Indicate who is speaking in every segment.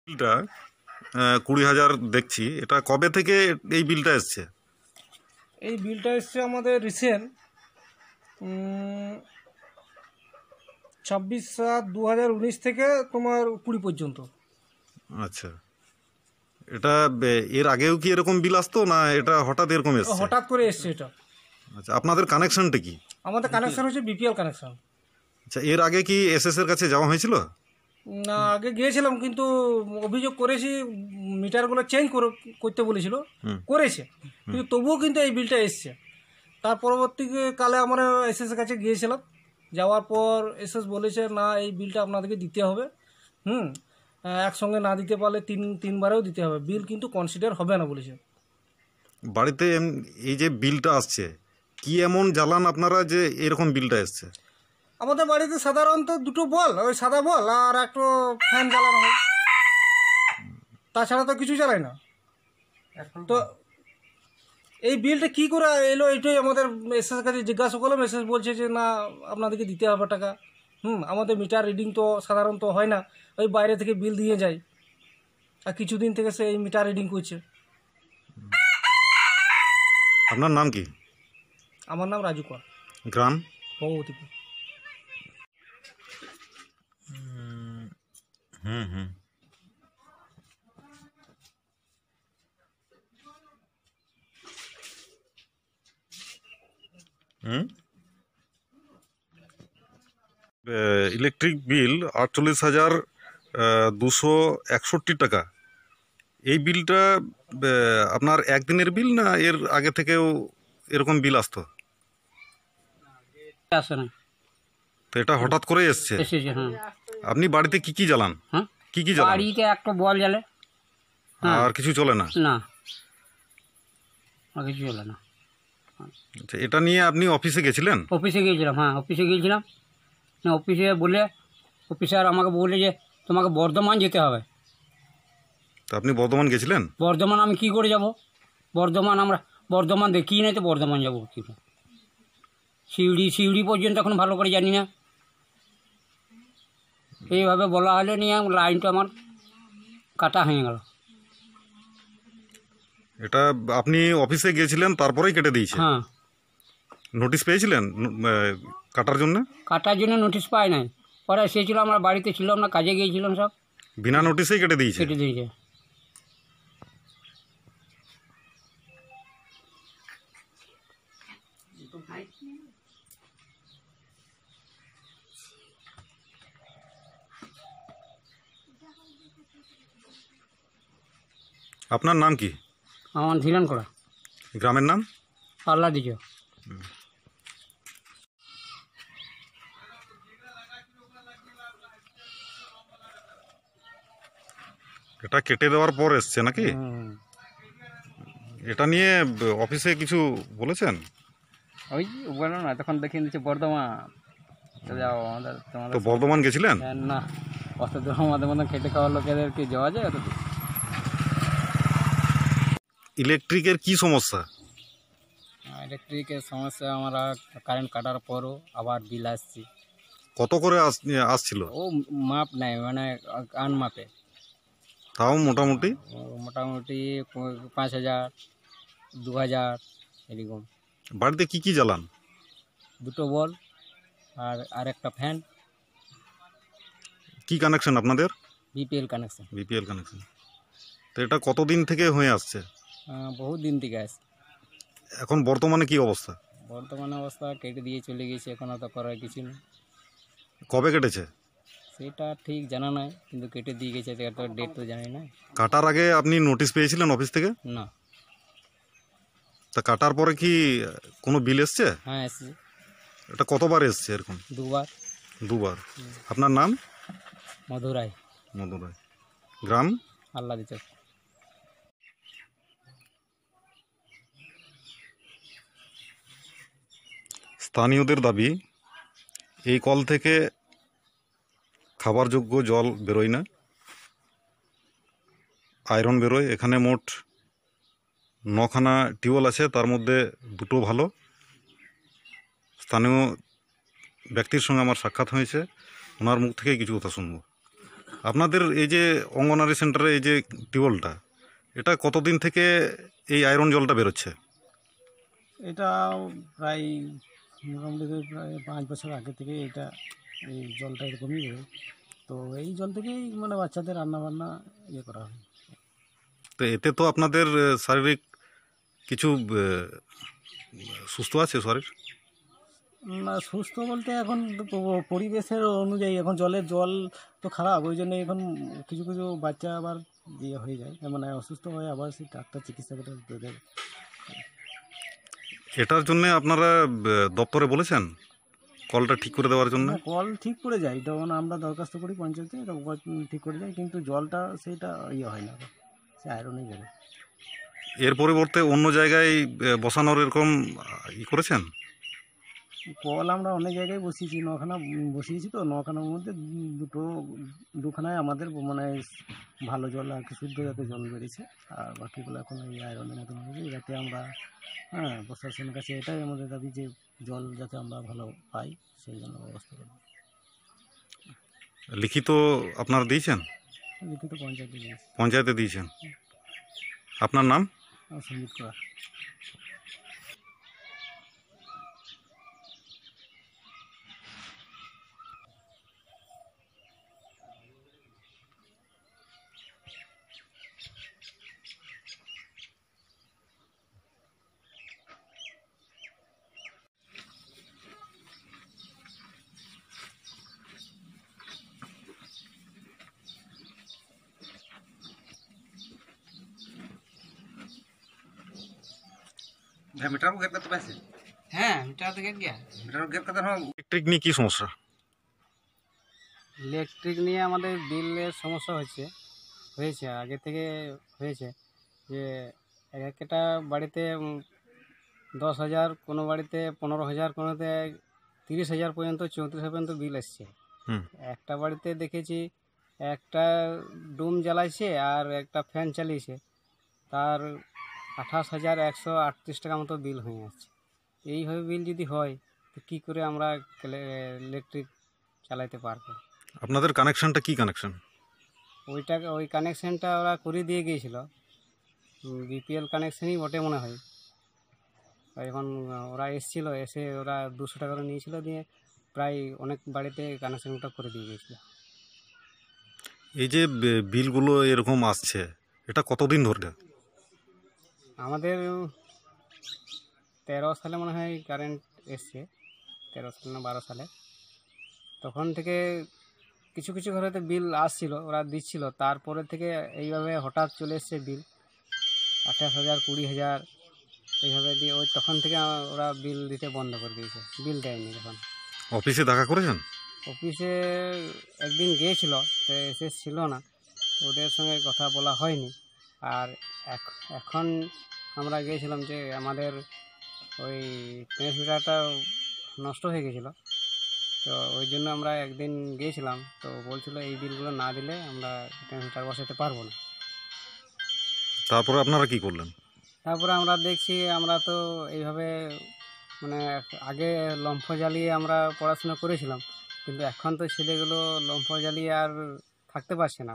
Speaker 1: বিলটা 20,000 দেখছি, এটা কবে থেকে এই বিলটা এসছে?
Speaker 2: এই বিলটা এসছে আমাদের রিসেন্ট 26/7/2019 থেকে তোমার 20 পর্যন্ত।
Speaker 1: আচ্ছা, এটা এর আগেও কি এরকম বিল আসতো, না এটা হঠাৎ এরকম এসছে?
Speaker 2: হঠাৎ করে এসছে এটা।
Speaker 1: আচ্ছা, আপনাদের কানেকশনটা কি?
Speaker 2: আমাদের কানেকশন হচ্ছে বিপিএল কানেকশন।
Speaker 1: আচ্ছা, এর আগে কি এসএস এর কাছে যাওয়া হয়েছিল?
Speaker 2: না, আগে গিয়েছিলাম, কিন্তু অভিযোগ করেছি, মিটারগুলো চেঞ্জ করতে বলেছিল, করেছে, কিন্তু তবুও কিন্তু এই বিলটা এসছে। তার পরবর্তীকালে আমরা এসএস এর কাছে গিয়েছিলাম, যাওয়ার পর এসএস বলেছে না, এই বিলটা আপনাদেরকে দিতে হবে, একসঙ্গে না দিতে পারলে তিনবারেও দিতে হবে, বিল কিন্তু কনসিডার হবে না বলেছে।
Speaker 1: বাড়িতে এই যে বিলটা আসছে, কি এমন জ্বালান আপনারা যে এরকম বিলটা এসছে?
Speaker 2: আমাদের বাড়িতে সাধারণত দুটো বল, ওই সাদা বল আর একটু ফ্যান জ্বালানো হয়, তাছাড়া তো কিছু জ্বালাই না। তো এই বিলটা কি করে এলো, এইটাই আমাদের এসএস কাছে জিজ্ঞাসা করলাম। এসএস বলছে যে না, আপনাদেরকে দিতে হবে টাকা। আমাদের মিটার রিডিং তো সাধারণত হয় না, ওই বাইরে থেকে বিল দিয়ে যায়, আর কিছুদিন থেকে সে এই মিটার রিডিং করছে।
Speaker 1: আপনার নাম কি?
Speaker 2: আমার নাম রাজু কর,
Speaker 1: গ্রাম
Speaker 2: ভগবতীপুর।
Speaker 1: ইলেকট্রিক বিল 48,261 টাকা। এই বিলটা আপনার একদিনের বিল, না এর আগে থেকেও এরকম বিল আসতো?
Speaker 3: আসে না,
Speaker 1: তো এটা হঠাৎ করে এসছে।
Speaker 3: এসেছে। হ্যাঁ,
Speaker 1: আপনি বাড়িতে কি কি জ্বালান?
Speaker 3: হ্যাঁ,
Speaker 1: কি কি জ্বালান?
Speaker 3: বাড়িতে একটা বল জ্বালে,
Speaker 1: আর কিছু চলে না?
Speaker 3: না, আর কিছু চলে না।
Speaker 1: আচ্ছা, এটা নিয়ে আপনি অফিসে গেছিলেন?
Speaker 3: অফিসে গিয়েছিলাম, হ্যাঁ অফিসে গিয়েছিলাম। অফিসে বলে, অফিসার আমাকে বলে যে তোমাকে বর্ধমান যেতে হবে।
Speaker 1: তো আপনি বর্ধমান গেছিলেন?
Speaker 3: বর্ধমান আমি কি করে যাব? আমরা বর্ধমান দেখি নাই, তো বর্ধমান যাবো কী করে? শিউড়ি পর্যন্ত এখন ভালো করে জানি না। এইভাবে বলা হলে নিয়ে লাইনটা আমার কাটা হয়ে গেল।
Speaker 1: এটা আপনি অফিসে গিয়েছিলেন, তারপরেই কেটে দিয়েছে?
Speaker 3: হ্যাঁ।
Speaker 1: নোটিশ পেয়েছিলেন কাটার জন্য?
Speaker 3: কাটার জন্য নোটিশ পাই নাই, পরে এসেছিল, আমরা বাড়িতে ছিলাম না, কাজে গিয়েছিলাম, সব
Speaker 1: বিনা নোটিশেই কেটে দিয়েছে?
Speaker 3: কেটে দিয়েছে।
Speaker 1: আপনার নাম কি?
Speaker 3: আমার ধিলান করা।
Speaker 1: গ্রামের নাম?
Speaker 3: পাল্লা দিছ।
Speaker 1: এটা কেটে দেওয়ার পর এসছে নাকি? এটা নিয়ে অফিসে কিছু বলেছেন?
Speaker 3: ওই বলো না, তখন দেখিয়ে দিচ্ছে বর্ধমান যাও আমাদের।
Speaker 1: তো বর্ধমান গেছিলেন?
Speaker 3: না, অত দূর আমাদের মতন খেটে খাওয়ার লোকেদের কি যাওয়া যায় অত দূর?
Speaker 1: ইলেকট্রিকের কি সমস্যা?
Speaker 3: ইলেকট্রিকের সমস্যা, আমরা কারেন্ট কাটার পরও আবার বিল আসছি।
Speaker 1: কত করে আসছিল?
Speaker 3: ও মাপ নাই, মানে আনমাপে।
Speaker 1: তাও মোটামুটি?
Speaker 3: মোটামুটি 5,000, 2,000 এরকম।
Speaker 1: বাড়িতে কি কি জ্বালান?
Speaker 3: দুটো বল আর একটা ফ্যান।
Speaker 1: কি কানেকশন আপনাদের?
Speaker 3: BPL connection.
Speaker 1: BPL connection. তো এটা কতদিন থেকে হয়ে আসছে?
Speaker 3: বহুত দিন থেকে আসছে।
Speaker 1: এখন বর্তমানে কি অবস্থা?
Speaker 3: বর্তমানে অবস্থা কেটে দিয়ে চলে গেছে, এখন তো করার কিছু নেই।
Speaker 1: কবে কেটেছে?
Speaker 3: সেটা ঠিক জানা নাই, কিন্তু কেটে দিয়ে গেছে, তো ডেট তো জানি না।
Speaker 1: কাটার আগে আপনি নোটিশ পেয়েছিলেন অফিস থেকে?
Speaker 3: না।
Speaker 1: তা কাটার পরে কি কোনো বিল এসছে?
Speaker 3: হ্যাঁ, এসছে।
Speaker 1: এটা কতবার এসছে এরকম?
Speaker 3: দুবার।
Speaker 1: আপনার নাম?
Speaker 3: মধুরাই।
Speaker 1: গ্রাম?
Speaker 3: আল্লাহ দিতে।
Speaker 1: স্থানীয়দের দাবি, এই কল থেকে খাবারযোগ্য জল বেরোয় না, আয়রন বেরোয়। এখানে মোট 9খানা টিউবওয়েল আছে, তার মধ্যে 2টো ভালো। স্থানীয় ব্যক্তির সঙ্গে আমার সাক্ষাৎ হয়েছে, ওনার মুখ থেকেই কিছু কথা শুনবো। আপনাদের এই যে অঙ্গনারী সেন্টারে এই যে টিউবওয়েলটা, এটা কতদিন থেকে এই আয়রন জলটা বেরোচ্ছে?
Speaker 4: এটা প্রায় মোটামুটি প্রায় 5 বছর আগে থেকে এটা এই জলটা এরকমই বেরোয়। তো এই জল থেকেই মানে বাচ্চাদের রান্নাবান্না ইয়ে করা হয়।
Speaker 1: তো এতে তো আপনাদের শারীরিক কিছু সুস্থ আছে শরীর?
Speaker 4: না, সুস্থ বলতে এখন তো পরিবেশের অনুযায়ী এখন জল তো খারাপ, ওই জন্য এখন কিছু কিছু বাচ্চা আবার ইয়ে হয়ে যায়, মানে অসুস্থ হয়ে আবার সেই ডাক্তার চিকিৎসা করে দেয়।
Speaker 1: এটার জন্য আপনারা দপ্তরে বলেছেন কলটা ঠিক করে দেওয়ার জন্য?
Speaker 4: না, কল ঠিক করে যায়, তখন আমরা দরখাস্ত করি পঞ্চায়েতে, তো কল ঠিক করে যায়, কিন্তু জলটা সেটা ইয়ে হয় না, সে আয়রনই বেরোয়।
Speaker 1: এর পরিবর্তে অন্য জায়গায় বসানোর এরকম করেছেন?
Speaker 4: কল আমরা অনেক জায়গায় বসিয়েছি, 9খানা বসিয়েছি, তো 9খানার মধ্যে দুখানায় আমাদের মানে ভালো জল আর কি শুদ্ধ যাতে জল বেরিয়েছে, আর বাকিগুলো এখন এই আয়রনের মতন হয়েছে। যাতে আমরা প্রশাসনের কাছে এটাই আমাদের দাবি যে জল যাতে আমরা ভালো পাই, সেই জন্য ব্যবস্থা করব।
Speaker 1: লিখিত আপনারা দিয়েছেন?
Speaker 4: লিখিত পঞ্চায়েতে দিয়েছি।
Speaker 1: পঞ্চায়েতে দিয়েছেন? আপনার নাম?
Speaker 4: সঞ্জিত করা।
Speaker 2: मीटर को गेट करते पैसे
Speaker 3: হ্যাঁ এটা তো গেট গিয়া।
Speaker 2: मीटर को गेट करते ना
Speaker 1: ইলেকট্রিক নিয়ে কী সমস্যা?
Speaker 3: ইলেকট্রিক নিয়ে আমাদের বিলের সমস্যা হয়েছে আগে থেকে হয়েছে, যে একটা বাড়িতে 10,000, কোনো বাড়িতে 15,000, কোনোতে 30,000 পর্যন্ত, 34,000 পর্যন্ত বিল এসছে।
Speaker 1: হুম।
Speaker 3: একটা বাড়িতে দেখেছি একটা ডুম জ্বালাইছে আর একটা ফ্যান চালিয়েছে, তার 28,138 টাকা মতো বিল হয়ে যাচ্ছে। এইভাবে বিল যদি হয় তো কী করে আমরা ইলেকট্রিক চালাইতে পারবো?
Speaker 1: আপনাদের কানেকশনটা কি কানেকশন?
Speaker 3: ওই কানেকশানটা ওরা করে দিয়ে গিয়েছিল, বিপিএল কানেকশানই বটে মনে হয়। এখন ওরা এসে ওরা 200 টাকা করে নিয়েছিল, দিয়ে প্রায় অনেক বাড়িতে কানেকশানটা করে দিয়ে গিয়েছিল।
Speaker 1: এই যে বিলগুলো এরকম আসছে, এটা কতদিন ধরে?
Speaker 3: আমাদের 13 সালে মনে হয় কারেন্ট এসছে, 13 সালে না 12 সালে, তখন থেকে কিছু কিছু ঘরেতে বিল আসছিল, ওরা দিচ্ছিল, তারপরে থেকে এইভাবে হঠাৎ চলে এসছে বিল 28,000, 20,000 এইভাবে দিয়ে, ওই তখন থেকে ওরা বিল দিতে বন্ধ করে দিয়েছে, বিল দেয়নি তখন।
Speaker 1: অফিসে দেখা করেছেন?
Speaker 3: অফিসে একদিন গিয়েছিল, তো এসে ছিল না, তো ওদের সঙ্গে কথা বলা হয়নি। আর এখন আমরা গিয়েছিলাম যে আমাদের ওই ট্রান্সমিটারটা নষ্ট হয়ে গেছিলো, তো ওই জন্য আমরা একদিন গিয়েছিলাম, তো বলছিল এই বিলগুলো না দিলে আমরা ট্রান্সমিটার বসাতে পারবো না।
Speaker 1: তারপরে আপনারা কি করলেন?
Speaker 3: তারপরে আমরা দেখছি, আমরা তো এইভাবে মানে আগে লম্ফ জ্বালিয়ে আমরা পড়াশোনা করেছিলাম, কিন্তু এখন তো ছেলেগুলো লম্ফ জ্বালিয়ে আর থাকতে পারছে না,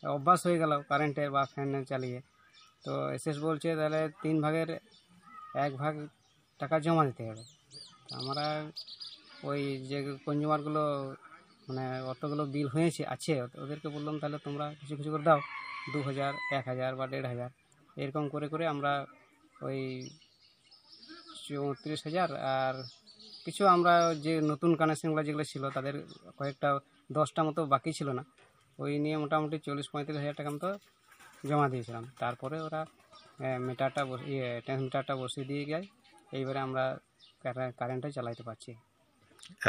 Speaker 3: অভ্যাস হয়ে গেল কারেন্টের বা ফ্যানের চালিয়ে। তো এসএস বলছে তাহলে 3 ভাগের 1 ভাগ টাকা জমা দিতে হবে। আমরা ওই যে কনজিউমারগুলো মানে অতগুলো বিল আছে, ওদেরকে বললাম তাহলে তোমরা কিছু কিছু করে দাও, 2,000, 1,000 বা 1,500, এরকম করে করে আমরা ওই 34,000, আর কিছু আমরা যে নতুন কানেকশানগুলো যেগুলো ছিল তাদের কয়েকটা 10টা মতো বাকি ছিল না, ওই নিয়ে মোটামুটি 40-35,000 টাকা মতো জমা দিয়েছিলাম। তারপরে ওরা ট্রান্সমিটারটা বসিয়ে দিয়ে যায়, এইবারে আমরা কারেন্টটা চালাইতে পারছি।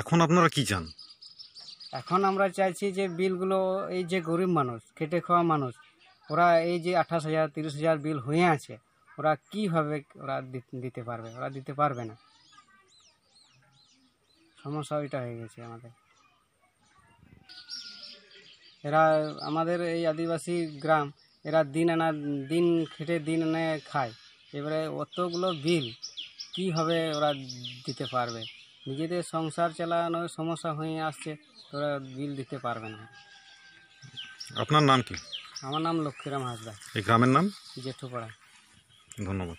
Speaker 1: এখন আপনারা কি চান?
Speaker 3: এখন আমরা চাইছি যে বিলগুলো, এই যে গরিব মানুষ, খেটে খাওয়া মানুষ, ওরা এই যে 28,000, 30,000 বিল হয়ে আছে, ওরা কীভাবে ওরা দিতে পারবে? ওরা দিতে পারবে না, সমস্যা ওইটা হয়ে গেছে আমাদের। এরা আমাদের এই আদিবাসী গ্রাম, এরা দিন খেটে দিন এনে খায়, এবারে অতগুলো বিল কীভাবে ওরা দিতে পারবে? নিজেদের সংসার চালানোর সমস্যা হয়ে আসছে, ওরা বিল দিতে পারবে না।
Speaker 1: আপনার নাম কি?
Speaker 3: আমার নাম লক্ষ্মীরাম হাঁসদা,
Speaker 1: এই গ্রামের নাম?
Speaker 3: জেঠুপাড়া।
Speaker 1: ধন্যবাদ।